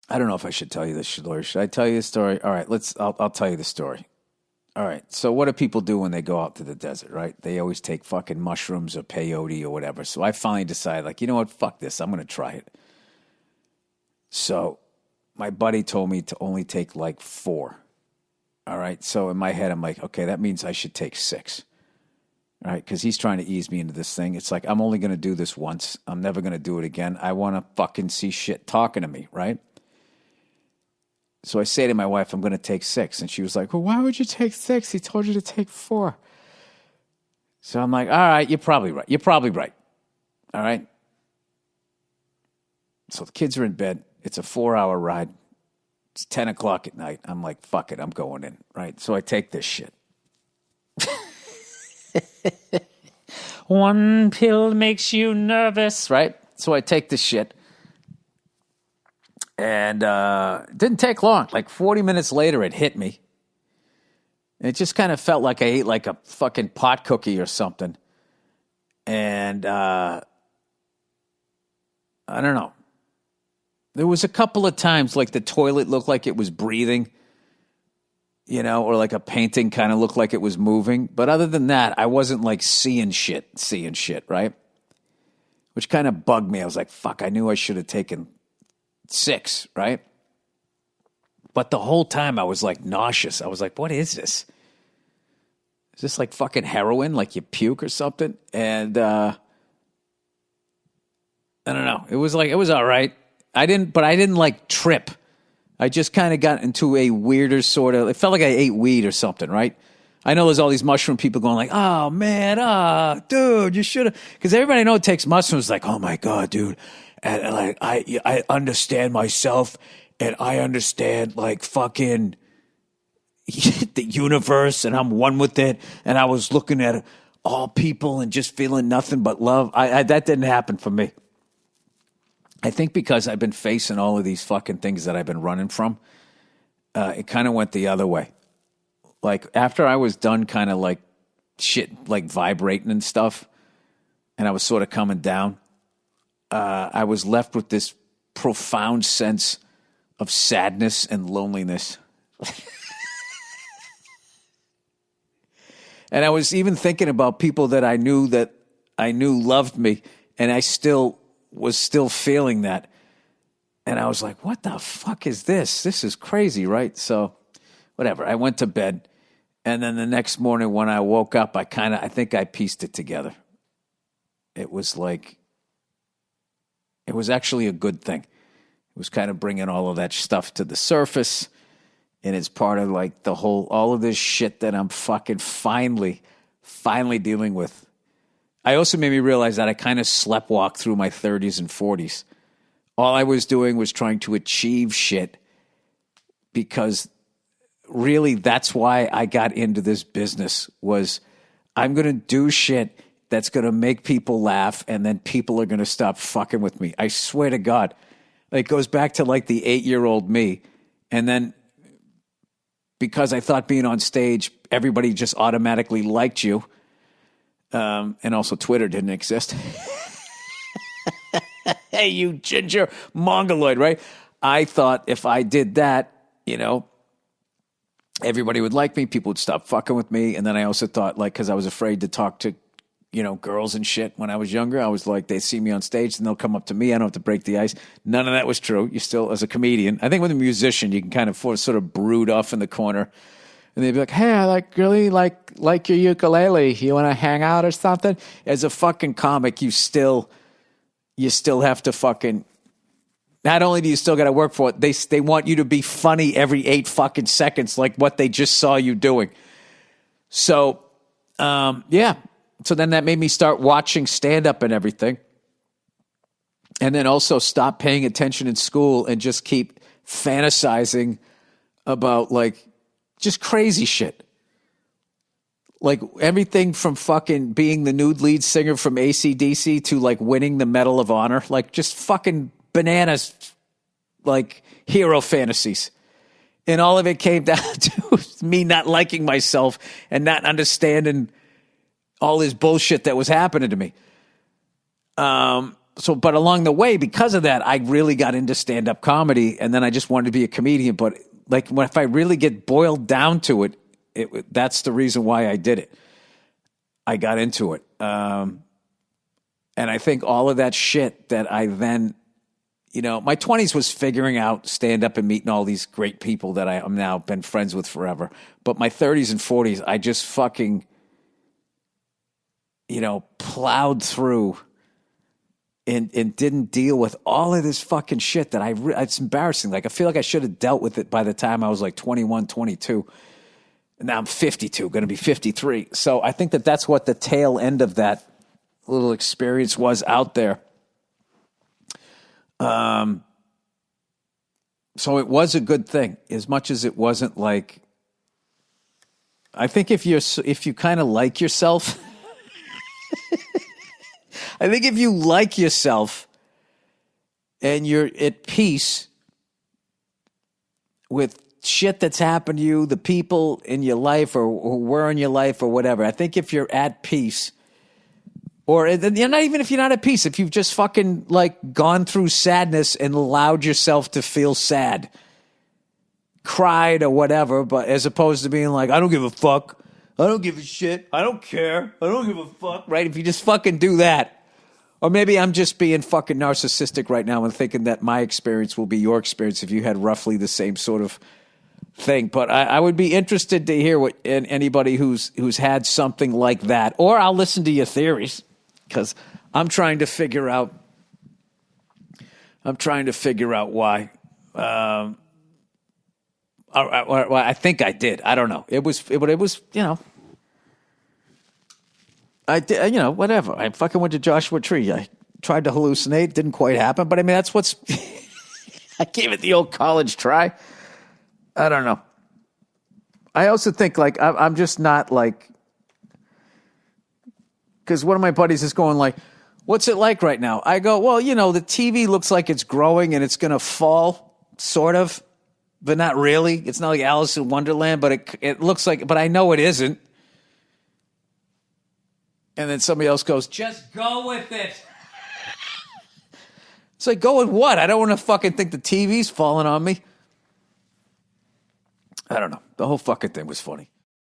I don't know if I should tell you this story. Should I tell you the story? All right, I'll tell you the story. All right. So what do people do when they go out to the desert, right? They always take fucking mushrooms or peyote or whatever. So I finally decided, like, you know what? Fuck this. I'm going to try it. So my buddy told me to only take like 4. All right. So in my head, I'm like, okay, that means I should take 6. All right. Because he's trying to ease me into this thing. It's like, I'm only going to do this once. I'm never going to do it again. I want to fucking see shit talking to me, right? So I say to my wife, I'm going to take 6. And she was like, well, why would you take 6? He told you to take 4. So I'm like, all right, you're probably right. You're probably right. All right. So the kids are in bed. It's a 4-hour ride. It's 10 o'clock at night. I'm like, fuck it. I'm going in. Right. So I take this shit. One pill makes you nervous. Right. So I take this shit. And it didn't take long. Like 40 minutes later, it hit me. And it just kind of felt like I ate like a fucking pot cookie or something. And I don't know. There was a couple of times like the toilet looked like it was breathing, you know, or like a painting kind of looked like it was moving. But other than that, I wasn't like seeing shit, right? Which kind of bugged me. I was like, fuck, I knew I should have taken 6, right? But the whole time I was like nauseous. I was like, what is this? Is this like fucking heroin? Like you puke or something? And I don't know. It was all right. I didn't like trip. I just kind of got into a weirder sort of, it felt like I ate weed or something, right? I know there's all these mushroom people going like, oh man, dude, you should have, because everybody I know takes mushrooms like, oh my God, dude. And like, I understand myself and I understand like fucking the universe and I'm one with it. And I was looking at all people and just feeling nothing but love. That didn't happen for me. I think because I've been facing all of these fucking things that I've been running from, it kind of went the other way. Like after I was done kind of like shit, like vibrating and stuff, and I was sort of coming down, I was left with this profound sense of sadness and loneliness. And I was even thinking about people that I knew loved me, and I was still feeling that. And I was like, what the fuck is this? This is crazy, right? So whatever. I went to bed, and then the next morning when I woke up, I think I pieced it together. It was like, it was actually a good thing. It was kind of bringing all of that stuff to the surface. And it's part of like all of this shit that I'm fucking finally dealing with. I also made me realize that I kind of sleptwalked through my 30s and 40s. All I was doing was trying to achieve shit because really that's why I got into this business was I'm going to do shit that's going to make people laugh, and then people are going to stop fucking with me. I swear to God. It goes back to like the 8-year-old me. And then because I thought being on stage, everybody just automatically liked you. And also Twitter didn't exist. Hey, you ginger mongoloid, right? I thought if I did that, you know, everybody would like me. People would stop fucking with me. And then I also thought, like, because I was afraid to talk to, you know, girls and shit when I was younger. I was like, they see me on stage and they'll come up to me. I don't have to break the ice. None of that was true. You still, as a comedian, I think with a musician, you can kind of sort of brood off in the corner. And they'd be like, hey, I really like your ukulele. You want to hang out or something? As a fucking comic, you still have to fucking, not only do you still got to work for it, they want you to be funny every 8 fucking seconds, like what they just saw you doing. So, yeah. So then that made me start watching stand-up and everything. And then also stop paying attention in school and just keep fantasizing about like just crazy shit. Like everything from fucking being the nude lead singer from AC/DC to like winning the Medal of Honor. Like just fucking bananas, like hero fantasies. And all of it came down to me not liking myself and not understanding all this bullshit that was happening to me. but along the way, because of that, I really got into stand-up comedy, and then I just wanted to be a comedian. But like, if I really get boiled down to it, that's the reason why I did it. I got into it. And I think all of that shit that I then, my 20s was figuring out stand-up and meeting all these great people that I'm now been friends with forever. But my 30s and 40s, I just fucking, plowed through and didn't deal with all of this fucking shit that it's embarrassing. Like, I feel like I should have dealt with it by the time I was like 21, 22. And now I'm 52, going to be 53. So I think that's what the tail end of that little experience was out there. So it was a good thing, as much as it wasn't like, I think if you kind of like yourself, I think if you like yourself and you're at peace with shit that's happened to you, the people in your life or who were in your life or whatever, I think if you're at peace, or you're not even if you're not at peace, if you've just fucking like gone through sadness and allowed yourself to feel sad, cried or whatever, but as opposed to being like, I don't give a fuck, I don't give a shit, I don't care, I don't give a fuck, right? If you just fucking do that, or maybe I'm just being fucking narcissistic right now and thinking that my experience will be your experience if you had roughly the same sort of thing. But I would be interested to hear what anybody who's had something like that, or I'll listen to your theories, because I'm trying to figure out why. I think I did. I don't know. It was, I did, whatever. I fucking went to Joshua Tree. I tried to hallucinate. Didn't quite happen. But I mean, that's what's, I gave it the old college try. I don't know. I also think like, I'm just not like, because one of my buddies is going like, what's it like right now? I go, well, the TV looks like it's growing and it's going to fall, sort of, but not really. It's not like Alice in Wonderland, but it looks like, but I know it isn't. And then somebody else goes, just go with it. It's like, go with what? I don't want to fucking think the TV's falling on me. I don't know. The whole fucking thing was funny.